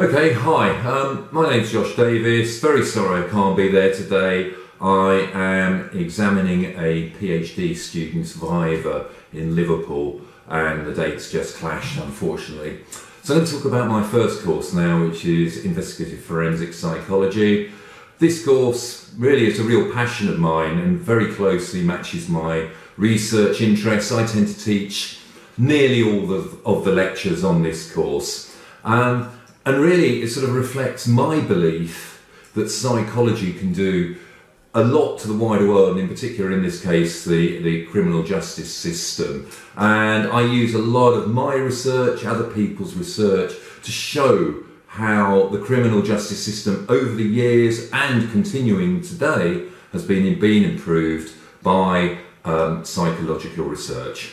Okay, hi, my name's Josh Davis. Very sorry I can't be there today. I am examining a PhD student's Viva in Liverpool and the dates just clashed, unfortunately. So I'm going to talk about my first course now, which is Investigative Forensic Psychology. This course really is a real passion of mine and very closely matches my research interests. I tend to teach nearly all of the lectures on this course. And really, it sort of reflects my belief that psychology can do a lot to the wider world, and in particular, in this case, the criminal justice system. And I use a lot of my research, other people's research, to show how the criminal justice system over the years and continuing today has been improved by psychological research.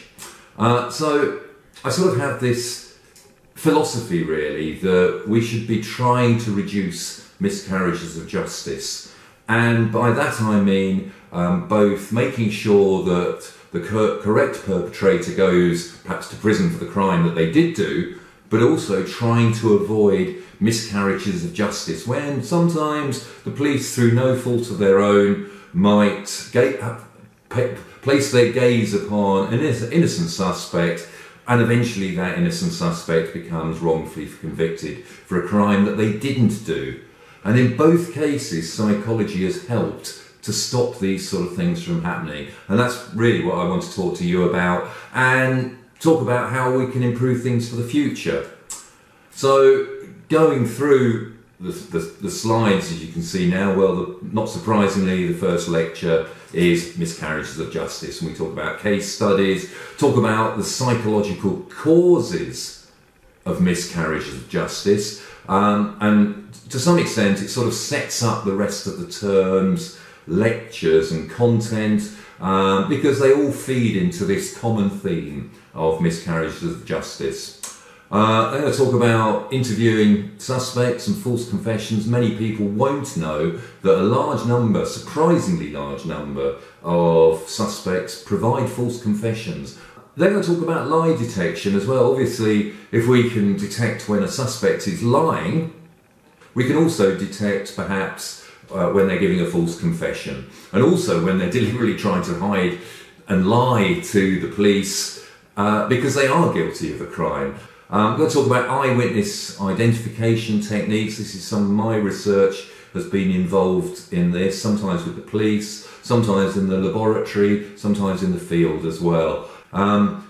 So I sort of have this philosophy really that we should be trying to reduce miscarriages of justice, and by that I mean both making sure that the correct perpetrator goes perhaps to prison for the crime that they did do, but also trying to avoid miscarriages of justice when sometimes the police, through no fault of their own, might place their gaze upon an innocent suspect, and eventually that innocent suspect becomes wrongfully convicted for a crime that they didn't do. And in both cases, psychology has helped to stop these sort of things from happening. And that's really what I want to talk to you about, and talk about how we can improve things for the future. So going through the slides, as you can see now, well, not surprisingly, the first lecture is miscarriages of justice, and we talk about case studies, talk about the psychological causes of miscarriages of justice, and to some extent it sort of sets up the rest of the terms, lectures and content, because they all feed into this common theme of miscarriages of justice. I'm going to talk about interviewing suspects and false confessions. Many people won't know that a large number, surprisingly large number, of suspects provide false confessions. Then I'm going to talk about lie detection as well. Obviously, if we can detect when a suspect is lying, we can also detect perhaps when they're giving a false confession, and also when they're deliberately trying to hide and lie to the police because they are guilty of a crime. I'm going to talk about eyewitness identification techniques. This is some of my research has been involved in this, sometimes with the police, sometimes in the laboratory, sometimes in the field as well.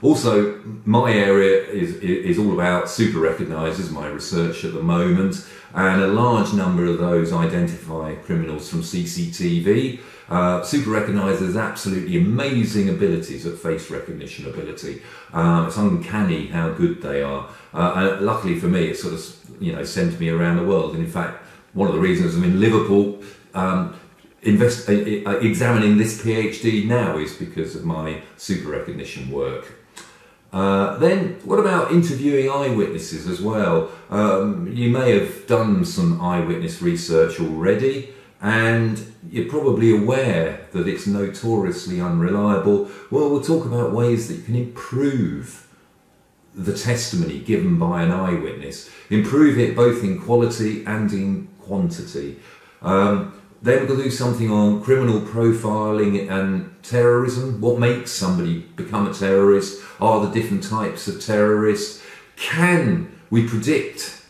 Also, my area is all about super recognisers, my research at the moment, and a large number of those identify criminals from CCTV. Super recognisers, absolutely amazing abilities at face recognition ability. It's uncanny how good they are. And luckily for me, it sort of sent me around the world. And in fact, one of the reasons I'm in Liverpool examining this PhD now is because of my super recognition work. Then, what about interviewing eyewitnesses as well? You may have done some eyewitness research already, and you're probably aware that it's notoriously unreliable. Well, we'll talk about ways that you can improve the testimony given by an eyewitness. Improve it both in quality and in quantity. Then we're going to do something on criminal profiling and terrorism. What makes somebody become a terrorist? Are the different types of terrorists? Can we predict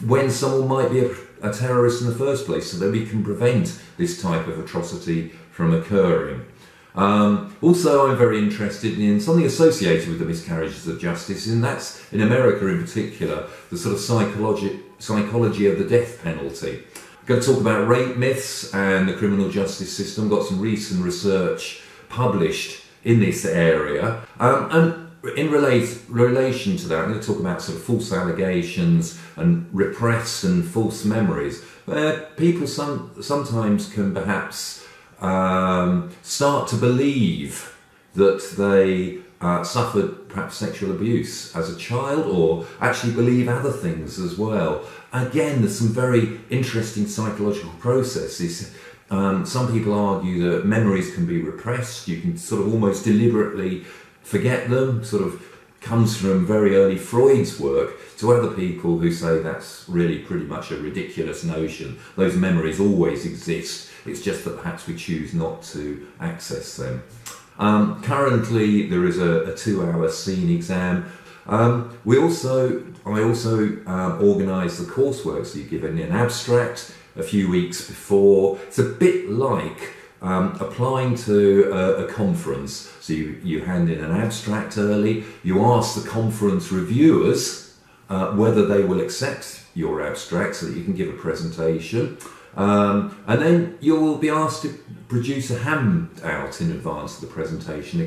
when someone might be a terrorist in the first place so that we can prevent this type of atrocity from occurring? Also, I'm very interested in something associated with the miscarriages of justice, and that's, in America in particular, the sort of psychology of the death penalty. I'm going to talk about rape myths and the criminal justice system. Got some recent research published in this area, and in relation to that, I'm going to talk about sort of false allegations and repressed and false memories, where people sometimes can perhaps start to believe that they suffered perhaps sexual abuse as a child, or actually believe other things as well. Again, there's some very interesting psychological processes. Some people argue that memories can be repressed. You can sort of almost deliberately forget them, sort of comes from very early Freud's work to other people who say that's really pretty much a ridiculous notion. Those memories always exist. It's just that perhaps we choose not to access them. Currently, there is a 2-hour scene exam. I also organise the coursework, so you give an abstract a few weeks before. It's a bit like applying to a conference. So you hand in an abstract early, you ask the conference reviewers whether they will accept your abstract so that you can give a presentation. And then you'll be asked to produce a handout in advance of the presentation.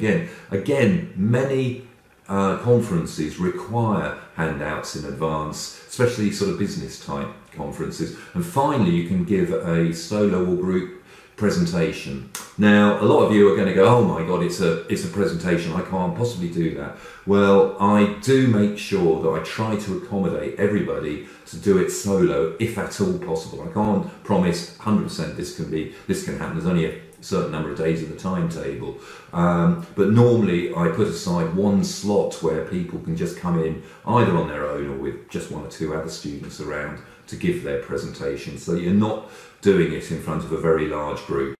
Again, many conferences require handouts in advance, especially sort of business type conferences. And finally, you can give a solo or group presentation. Now, a lot of you are going to go, oh my God, it's a presentation, I can't possibly do that. Well, I do make sure that I try to accommodate everybody to do it solo, if at all possible. I can't promise 100% this can happen. There's only a certain number of days in the timetable. But normally I put aside one slot where people can just come in either on their own or with just 1 or 2 other students around to give their presentation. So you're not doing it in front of a very large group.